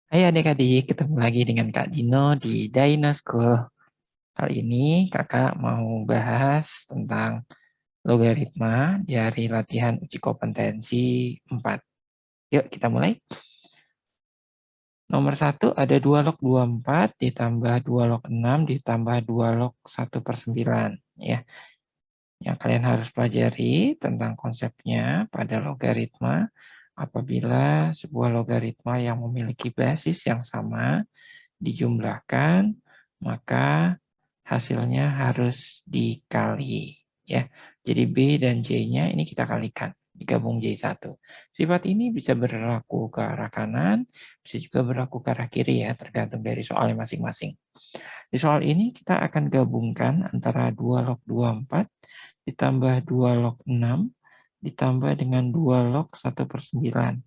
Hai adik-adik, ketemu lagi dengan Kak Dino di Dino School. Kali ini kakak mau bahas tentang logaritma dari latihan uji kompetensi 4. Yuk kita mulai. Nomor 1 ada 2 log 24 ditambah 2 log 6 ditambah 2 log 1/9. Ya, yang kalian harus pelajari tentang konsepnya pada logaritma apabila sebuah logaritma yang memiliki basis yang sama dijumlahkan, maka hasilnya harus dikali. Ya. Jadi B dan J-nya ini kita kalikan, digabung J1. Sifat ini bisa berlaku ke arah kanan, bisa juga berlaku ke arah kiri ya, tergantung dari soalnya masing-masing. Di soal ini kita akan gabungkan antara 2 log 24 ditambah 2 log 6 ditambah dengan 2 log 1/9.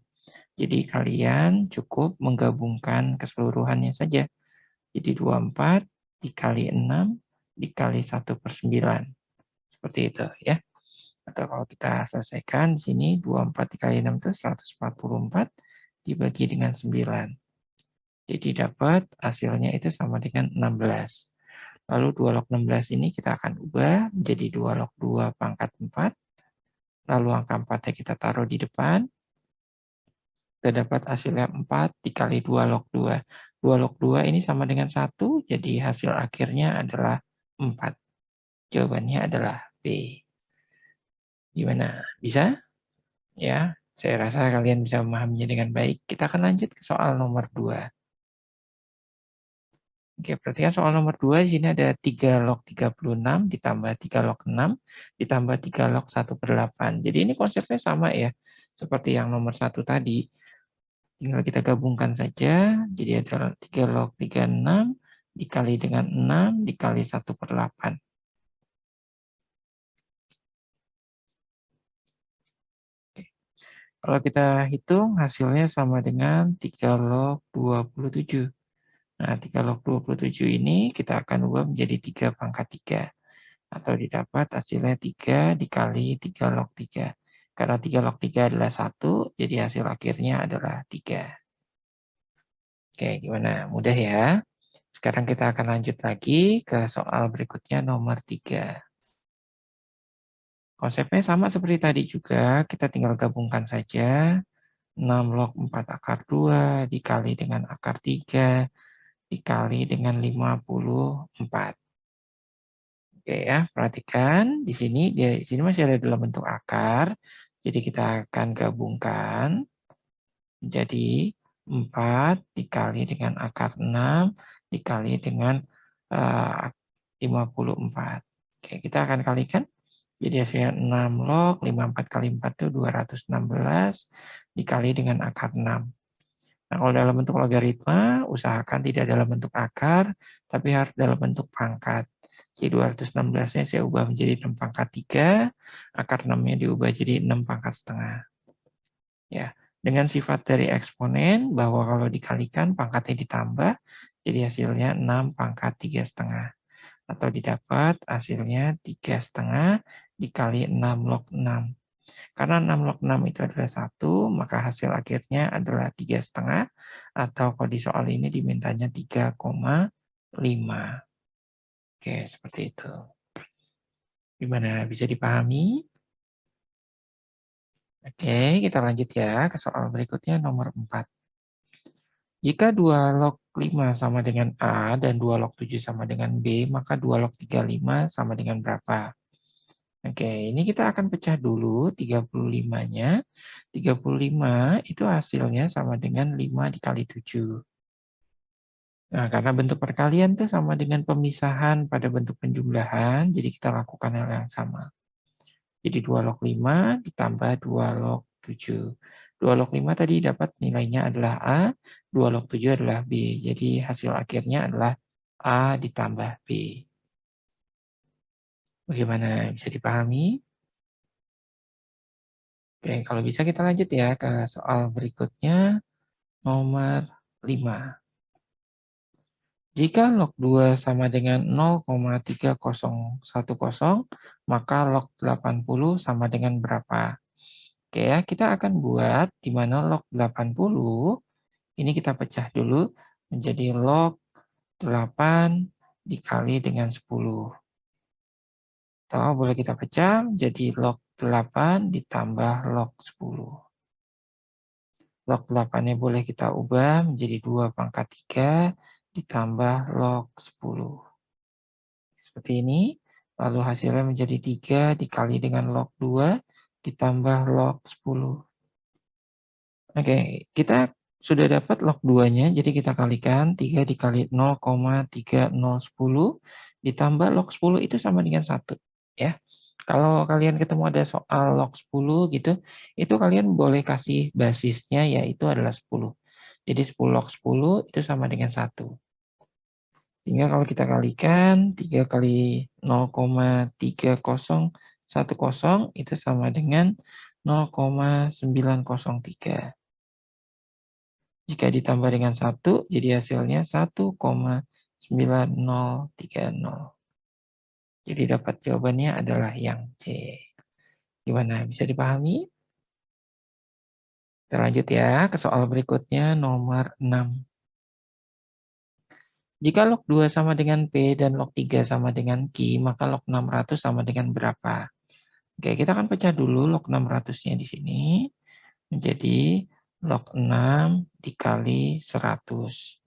Jadi kalian cukup menggabungkan keseluruhannya saja. Jadi 24 dikali 6 dikali 1/9. Seperti itu ya. Atau kalau kita selesaikan di sini 24 dikali 6 itu 144 dibagi dengan 9. Jadi dapat hasilnya itu sama dengan 16. Lalu 2 log 16 ini kita akan ubah menjadi 2 log 2 pangkat 4. Lalu angka 4-nya kita taruh di depan. Kita dapat hasilnya 4 dikali 2 log 2. 2 log 2 ini sama dengan 1, jadi hasil akhirnya adalah 4. Jawabannya adalah B. Gimana? Bisa? Ya, saya rasa kalian bisa memahaminya dengan baik. Kita akan lanjut ke soal nomor 2. Oke, perhatikan soal nomor 2. Di sini ada 3 log 36 ditambah 3 log 6 ditambah 3 log 1/8. Jadi ini konsepnya sama ya, seperti yang nomor 1 tadi. Tinggal kita gabungkan saja. Jadi ada 3 log 36 dikali dengan 6 dikali 1/8. Kalau kita hitung hasilnya sama dengan 3 log 27. Nah, 3 log 27 ini kita akan ubah menjadi 3 pangkat 3. Atau didapat hasilnya 3 dikali 3 log 3. Karena 3 log 3 adalah 1, jadi hasil akhirnya adalah 3. Oke, gimana? Mudah ya? Sekarang kita akan lanjut lagi ke soal berikutnya nomor 3. Konsepnya sama seperti tadi juga, kita tinggal gabungkan saja 6 log 4 akar 2 dikali dengan akar 3 dikali dengan 54. Oke ya, perhatikan di sini masih ada dalam bentuk akar. Jadi kita akan gabungkan menjadi 4 dikali dengan akar 6 dikali dengan 54. Oke, kita akan kalikan. Jadi hasilnya 6 log 54 kali 4 itu 216 dikali dengan akar 6. Nah, kalau dalam bentuk logaritma, usahakan tidak dalam bentuk akar, tapi harus dalam bentuk pangkat. Jadi 216-nya saya ubah menjadi 6 pangkat 3, akar 6-nya diubah jadi 6 pangkat setengah. Ya, dengan sifat dari eksponen, bahwa kalau dikalikan pangkatnya ditambah, jadi hasilnya 6 pangkat 3 setengah. Atau didapat hasilnya 3 setengah dikali 6 log 6. Karena 6 log 6 itu adalah 1, maka hasil akhirnya adalah 3,5, atau kalau di soal ini dimintanya 3,5. Oke, seperti itu. Gimana? Bisa dipahami? Oke, kita lanjut ya ke soal berikutnya nomor 4. Jika 2 log 5 sama dengan A dan 2 log 7 sama dengan B, maka 2 log 35 sama dengan berapa? Oke, ini kita akan pecah dulu 35-nya. 35 itu hasilnya sama dengan 5 dikali 7. Nah, karena bentuk perkalian itu sama dengan pemisahan pada bentuk penjumlahan, jadi kita lakukan hal yang sama. Jadi 2 log 5 ditambah 2 log 7. 2 log 5 tadi dapat nilainya adalah A, 2 log 7 adalah B. Jadi hasil akhirnya adalah A ditambah B. Bagaimana? Bisa dipahami? Oke, kalau bisa kita lanjut ya ke soal berikutnya, nomor 5. Jika log 2 sama dengan 0,3010, maka log 80 sama dengan berapa? Oke ya, kita akan buat di mana log 80 Ini kita pecah dulu menjadi log 8 dikali dengan 10. Atau boleh kita pecah menjadi log 8 ditambah log 10. Log 8-nya boleh kita ubah menjadi 2 pangkat 3 ditambah log 10. Seperti ini. Lalu hasilnya menjadi 3 dikali dengan log 2 ditambah log 10. Oke, kita sudah dapat log 2-nya, jadi kita kalikan 3 dikali 0,3010 ditambah log 10 itu sama dengan 1, ya. Kalau kalian ketemu ada soal log 10 gitu, itu kalian boleh kasih basisnya yaitu adalah 10. Jadi 10 log 10 itu sama dengan 1. Sehingga kalau kita kalikan 3 kali 0,3010 itu sama dengan 0,903. Jika ditambah dengan 1, jadi hasilnya 1,9030. Jadi dapat jawabannya adalah yang C. Gimana, bisa dipahami? Kita lanjut ya ke soal berikutnya, nomor 6. Jika log 2 sama dengan P dan log 3 sama dengan Q, maka log 600 sama dengan berapa? Oke, kita akan pecah dulu log 600-nya di sini menjadi log 6 dikali 100.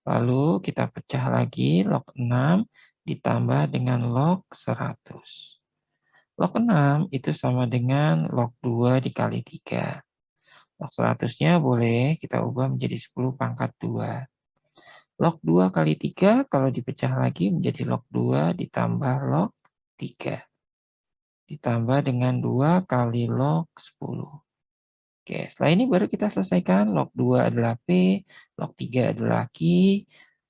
Lalu kita pecah lagi log 6 ditambah dengan log 100. Log 6 itu sama dengan log 2 dikali 3. Log 100-nya boleh kita ubah menjadi 10 pangkat 2. Log 2 kali 3 kalau dipecah lagi menjadi log 2 ditambah log 3. Ditambah dengan 2 kali log 10. Oke, setelah ini baru kita selesaikan. Log 2 adalah P, log 3 adalah Q,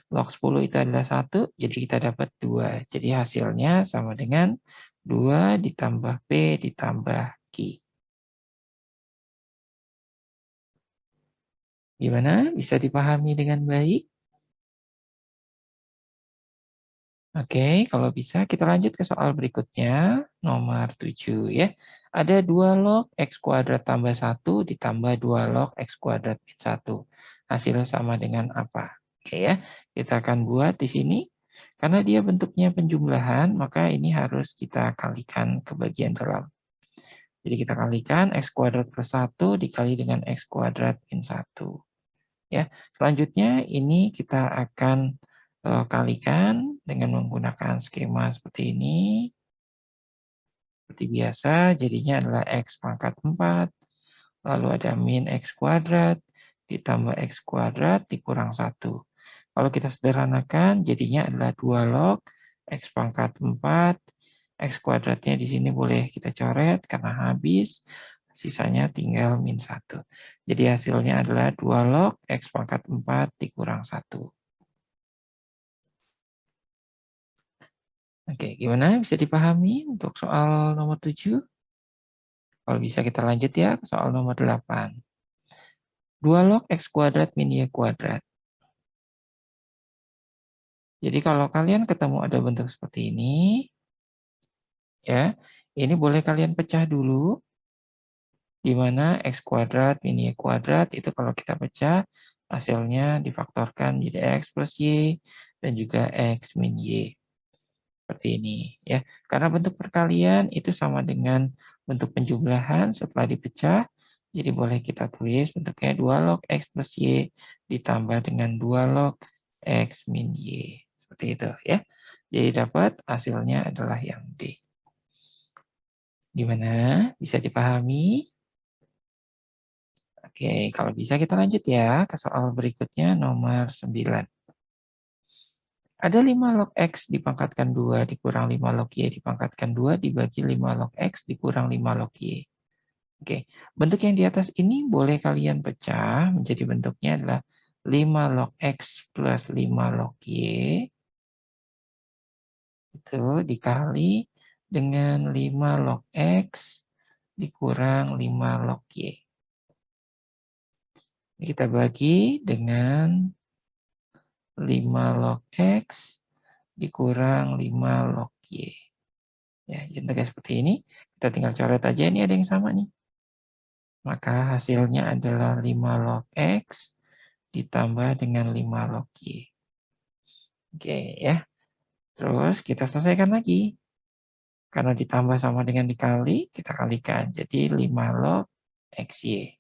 log 10 itu adalah 1, jadi kita dapat 2. Jadi hasilnya sama dengan 2 ditambah P ditambah Q. Gimana? Bisa dipahami dengan baik? Oke, kalau bisa kita lanjut ke soal berikutnya, nomor 7 ya. Ada 2 log X kuadrat tambah 1 ditambah 2 log X kuadrat min 1. Hasilnya sama dengan apa? Oke ya, kita akan buat di sini. Karena dia bentuknya penjumlahan, maka ini harus kita kalikan ke bagian dalam. Jadi kita kalikan X kuadrat plus 1 dikali dengan X kuadrat min 1. Ya, selanjutnya ini kita akan kalikan dengan menggunakan skema seperti ini. Seperti biasa, jadinya adalah X pangkat 4, lalu ada min X kuadrat, ditambah X kuadrat dikurang 1. Kalau kita sederhanakan, jadinya adalah 2 log X pangkat 4, X kuadratnya di sini boleh kita coret karena habis, sisanya tinggal min 1. Jadi hasilnya adalah 2 log X pangkat 4 dikurang 1. Oke, gimana? Bisa dipahami untuk soal nomor 7? Kalau bisa kita lanjut ya ke soal nomor 8. 2 log X kuadrat min Y kuadrat. Jadi kalau kalian ketemu ada bentuk seperti ini, ya, ini boleh kalian pecah dulu, di mana X kuadrat min Y kuadrat itu kalau kita pecah, hasilnya difaktorkan menjadi X plus Y, dan juga X min Y. Seperti ini, ya. Karena bentuk perkalian itu sama dengan bentuk penjumlahan setelah dipecah, jadi boleh kita tulis bentuknya 2 log X plus Y ditambah dengan 2 log X min Y. Seperti itu, ya. Jadi dapat hasilnya adalah yang D. Gimana? Bisa dipahami? Oke, kalau bisa kita lanjut ya ke soal berikutnya nomor 9. Ada 5 log X dipangkatkan 2 dikurang 5 log Y dipangkatkan 2 dibagi 5 log X dikurang 5 log Y. Oke, bentuk yang di atas ini boleh kalian pecah menjadi bentuknya adalah 5 log X plus 5 log Y itu dikali dengan 5 log X dikurang 5 log Y. Ini kita bagi dengan 5 log X dikurang 5 log Y. Ya, bentuknya seperti ini. Kita tinggal coret aja, ini ada yang sama nih. Maka hasilnya adalah 5 log X ditambah dengan 5 log Y. Oke ya. Terus kita selesaikan lagi. Karena ditambah sama dengan dikali, kita kalikan. Jadi 5 log XY.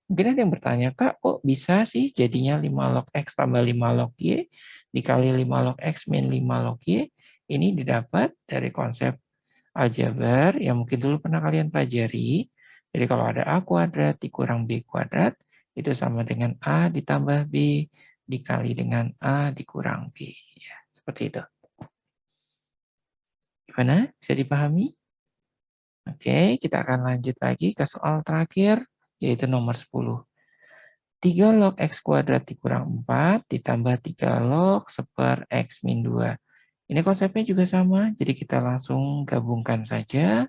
Mungkin ada yang bertanya, Kak, kok bisa sih jadinya 5 log X tambah 5 log Y dikali 5 log X min 5 log Y? Ini didapat dari konsep aljabar yang mungkin dulu pernah kalian pelajari. Jadi kalau ada A kuadrat dikurang B kuadrat, itu sama dengan A ditambah B dikali dengan A dikurang B. Ya, seperti itu. Gimana? Bisa dipahami? Oke, kita akan lanjut lagi ke soal terakhir, yaitu nomor 10. 3 log X kuadrat dikurang 4 ditambah 3 log seper X min 2. Ini konsepnya juga sama, jadi kita langsung gabungkan saja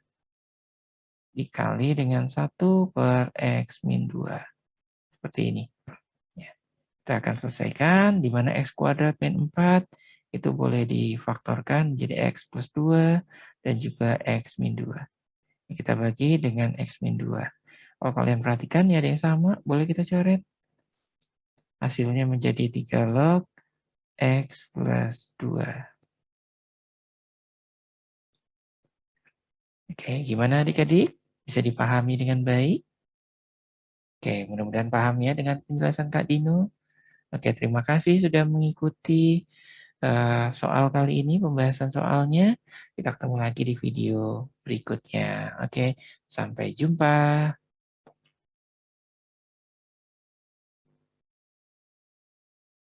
dikali dengan 1 per X min 2. Seperti ini. Ya. Kita akan selesaikan, di mana X kuadrat min 4 itu boleh difaktorkan jadi X plus 2 dan juga X min 2. Kita bagi dengan X min 2. Kalau kalian perhatikan, ya ada yang sama, boleh kita coret. Hasilnya menjadi 3 log X plus 2. Oke, gimana adik-adik? Bisa dipahami dengan baik? Oke, mudah-mudahan paham ya dengan penjelasan Kak Dino. Oke, terima kasih sudah mengikuti soal kali ini, pembahasan soalnya. Kita ketemu lagi di video berikutnya. Oke, sampai jumpa.